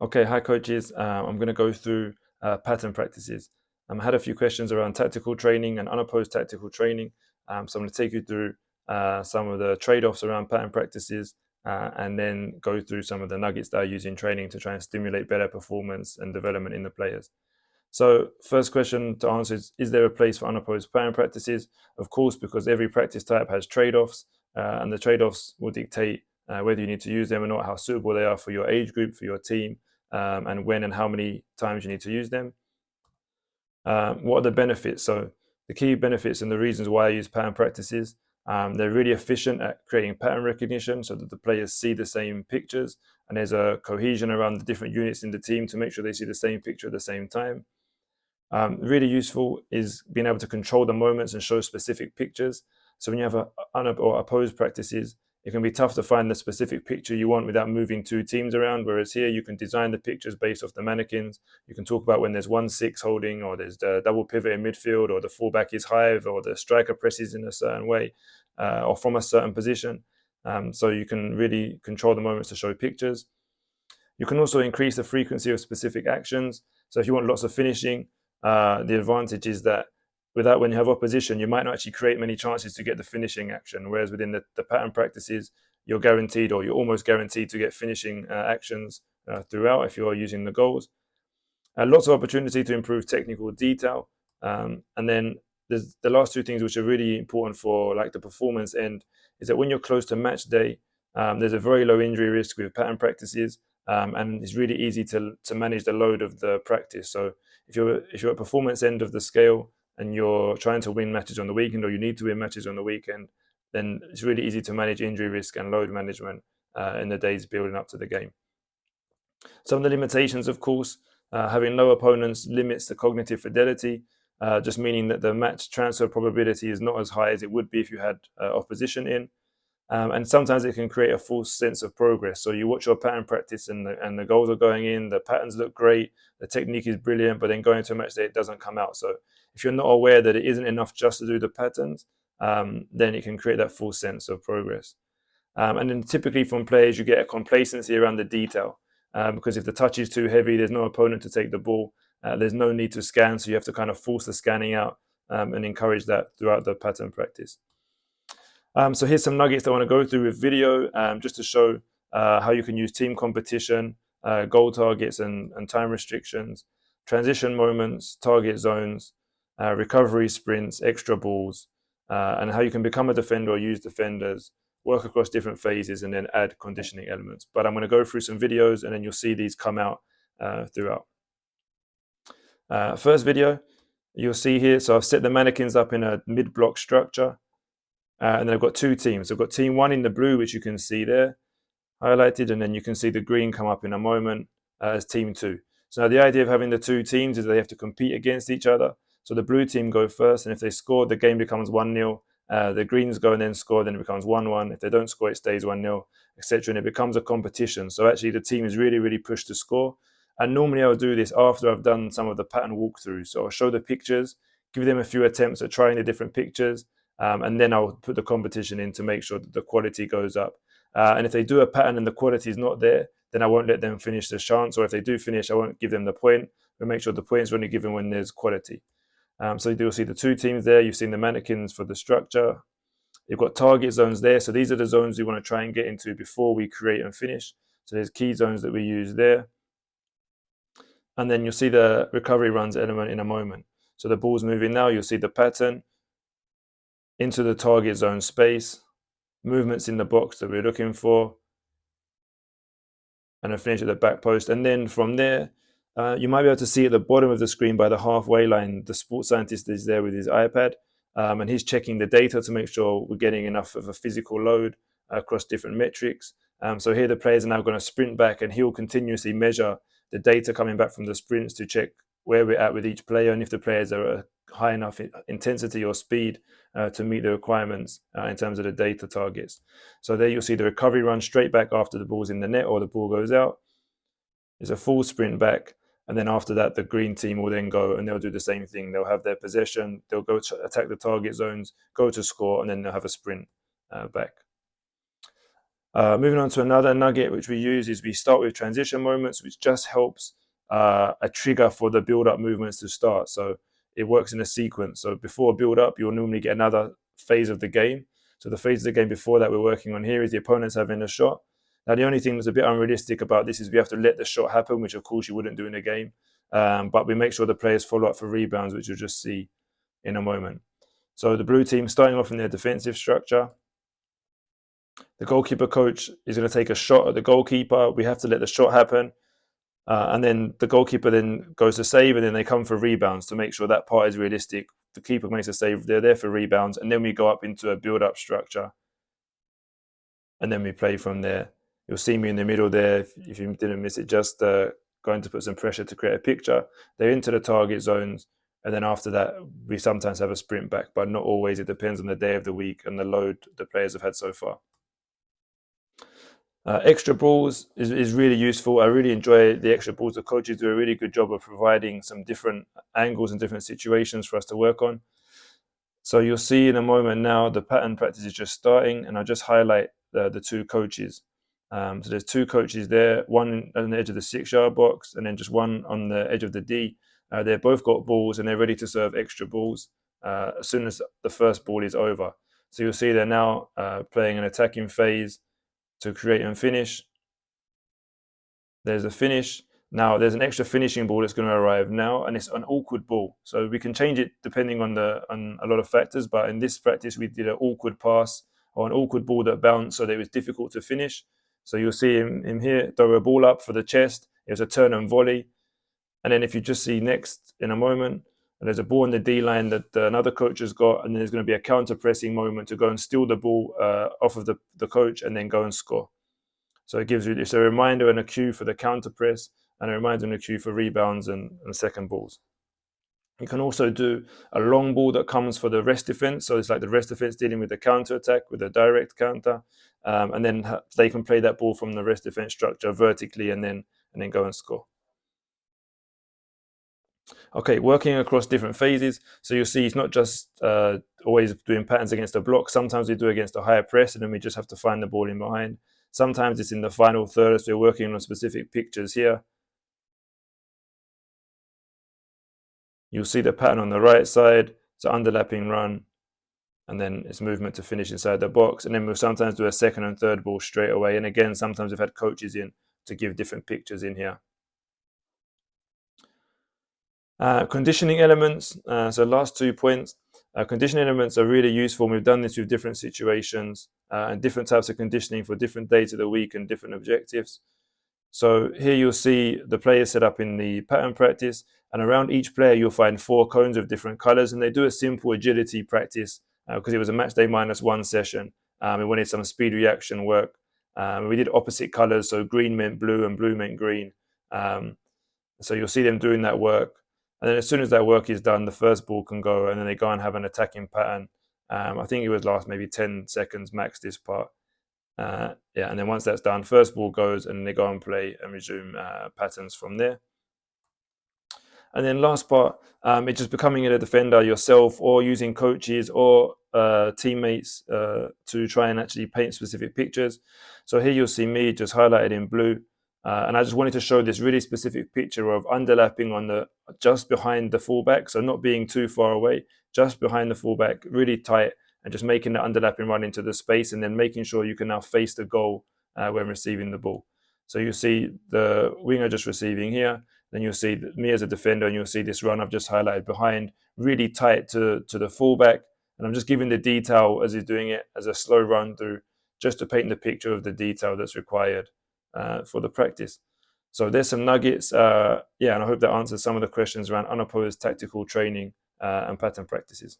Okay, hi coaches. I'm going to go through pattern practices. I had a few questions around tactical training and unopposed tactical training. So I'm going to take you through some of the trade-offs around pattern practices and then go through some of the nuggets that I use in training to try and stimulate better performance and development in the players. So first question to answer is there a place for unopposed pattern practices? Of course, because every practice type has trade-offs and the trade-offs will dictate whether you need to use them or not, how suitable they are for your age group, for your team, and when and how many times you need to use them. What are the benefits? So the key benefits and the reasons why I use pattern practices, they're really efficient at creating pattern recognition so that the players see the same pictures and there's a cohesion around the different units in the team to make sure they see the same picture at the same time. Really useful is being able to control the moments and show specific pictures. So when you have or opposed practices, it can be tough to find the specific picture you want without moving two teams around. Whereas here, you can design the pictures based off the mannequins. You can talk about when there's 1-6 holding, or there's the double pivot in midfield, or the fullback is hive, or the striker presses in a certain way, or from a certain position. So you can really control the moments to show pictures. You can also increase the frequency of specific actions. So if you want lots of finishing, the advantage is that when you have opposition, you might not actually create many chances to get the finishing action. Whereas within the pattern practices, you're guaranteed, or you're almost guaranteed to get finishing actions throughout if you're using the goals. Lots of opportunity to improve technical detail. And then there's the last two things which are really important for like the performance end is that when you're close to match day, there's a very low injury risk with pattern practices, and it's really easy to manage the load of the practice. So if you're at performance end of the scale and you're trying to win matches on the weekend, or you need to win matches on the weekend, then it's really easy to manage injury risk and load management in the days building up to the game. Some of the limitations, of course, having low opponents limits the cognitive fidelity, just meaning that the match transfer probability is not as high as it would be if you had opposition in. And sometimes it can create a false sense of progress. So you watch your pattern practice and the goals are going in, the patterns look great, the technique is brilliant, but then going to a match day, it doesn't come out. So if you're not aware that it isn't enough just to do the patterns, then it can create that false sense of progress. And then typically from players, you get a complacency around the detail. Because if the touch is too heavy, there's no opponent to take the ball. There's no need to scan, so you have to kind of force the scanning out and encourage that throughout the pattern practice. So here's some nuggets I want to go through with video, just to show how you can use team competition, goal targets and time restrictions, transition moments, target zones, recovery sprints, extra balls, and how you can become a defender or use defenders, work across different phases, and then add conditioning elements. But I'm going to go through some videos and then you'll see these come out throughout. First video, you'll see here, so I've set the mannequins up in a mid-block structure. And then I've got two teams. I've got team one in the blue, which you can see there highlighted, and then you can see the green come up in a moment as team two. So now the idea of having the two teams is they have to compete against each other. So the blue team go first, and if they score, the game becomes 1-0. The greens go and then score, then it becomes 1-1. If they don't score, it stays 1-0, etc. And it becomes a competition. So actually the team is really, really pushed to score. And normally I'll do this after I've done some of the pattern walkthroughs. So I'll show the pictures, give them a few attempts at trying the different pictures, and then I'll put the competition in to make sure that the quality goes up. And if they do a pattern and the quality is not there, then I won't let them finish the chance. Or if they do finish, I won't give them the point. We'll make sure the points are only given when there's quality. So you'll see the two teams there. You've seen the mannequins for the structure. You've got target zones there. So these are the zones we want to try and get into before we create and finish. So there's key zones that we use there. And then you'll see the recovery runs element in a moment. So the ball's moving now. You'll see the pattern into the target zone space, movements in the box that we're looking for, and then finish at the back post. And then from there, you might be able to see at the bottom of the screen by the halfway line, the sports scientist is there with his iPad, and he's checking the data to make sure we're getting enough of a physical load across different metrics. So here the players are now going to sprint back, and he'll continuously measure the data coming back from the sprints to check where we're at with each player and if the players are at high enough intensity or speed to meet the requirements in terms of the data targets. So there you'll see the recovery run straight back after the ball's in the net or the ball goes out. It's a full sprint back, and then after that the green team will then go and they'll do the same thing. They'll have their possession, they'll go to attack the target zones, go to score, and then they'll have a sprint back. Moving on to another nugget which we use is we start with transition moments, which just helps a trigger for the build-up movements to start. So it works in a sequence. So before build-up, you'll normally get another phase of the game. So the phase of the game before that we're working on here is the opponent's having a shot. Now, the only thing that's a bit unrealistic about this is we have to let the shot happen, which of course you wouldn't do in a game. But we make sure the players follow up for rebounds, which you'll just see in a moment. So the blue team starting off in their defensive structure. The goalkeeper coach is going to take a shot at the goalkeeper. We have to let the shot happen. And then the goalkeeper then goes to save, and then they come for rebounds to make sure that part is realistic. The keeper makes a save, they're there for rebounds, and then we go up into a build-up structure. And then we play from there. You'll see me in the middle there, if you didn't miss it, just going to put some pressure to create a picture. They're into the target zones, and then after that, we sometimes have a sprint back, but not always. It depends on the day of the week and the load the players have had so far. Extra balls is really useful. I really enjoy the extra balls. The coaches do a really good job of providing some different angles and different situations for us to work on. So you'll see in a moment now, the pattern practice is just starting, and I'll just highlight the two coaches. So there's two coaches there, one on the edge of the 6-yard box, and then just one on the edge of the D. They've both got balls, and they're ready to serve extra balls as soon as the first ball is over. So you'll see they're now playing an attacking phase to create and finish. There's a finish. Now there's an extra finishing ball that's going to arrive now, and it's an awkward ball. So we can change it depending on a lot of factors, but in this practice we did an awkward pass or an awkward ball that bounced so that it was difficult to finish. So you'll see him here throw a ball up for the chest. It was a turn and volley. And then if you just see next in a moment, there's a ball in the D line that another coach has got, and then there's going to be a counter pressing moment to go and steal the ball off of the coach and then go and score. So it's a reminder and a cue for the counter press, and a reminder and a cue for rebounds and second balls. You can also do a long ball that comes for the rest defense. So it's like the rest defense dealing with the counter attack with a direct counter, and then they can play that ball from the rest defense structure vertically and then go and score. Okay, working across different phases. So you'll see it's not just always doing patterns against a block. Sometimes we do against a higher press, and then we just have to find the ball in behind. Sometimes it's in the final third, so we're working on specific pictures here. You'll see the pattern on the right side. So underlapping run, and then it's movement to finish inside the box. And then we'll sometimes do a second and third ball straight away. And again, sometimes we've had coaches in to give different pictures in here. Conditioning elements. So last 2 points. Conditioning elements are really useful. We've done this with different situations and different types of conditioning for different days of the week and different objectives. So here you'll see the players set up in the pattern practice, and around each player you'll find 4 cones of different colors, and they do a simple agility practice because it was a Matchday -1 session. We wanted some speed reaction work. We did opposite colors, so green meant blue and blue meant green. So you'll see them doing that work. And then as soon as that work is done, the first ball can go, and then they go and have an attacking pattern. I think it would last maybe 10 seconds max, this part. And then once that's done, first ball goes, and they go and play and resume patterns from there. And then last part, it's just becoming a defender yourself, or using coaches or teammates to try and actually paint specific pictures. So here you'll see me just highlighted in blue. And I just wanted to show this really specific picture of underlapping on just behind the fullback. So not being too far away, just behind the fullback, really tight, and just making the underlapping run into the space, and then making sure you can now face the goal when receiving the ball. So you see the winger just receiving here, then you'll see me as a defender, and you'll see this run I've just highlighted behind, really tight to the fullback. And I'm just giving the detail as he's doing it as a slow run through, just to paint the picture of the detail that's required for the practice. So there's some nuggets, and I hope that answers some of the questions around unopposed tactical training and pattern practices.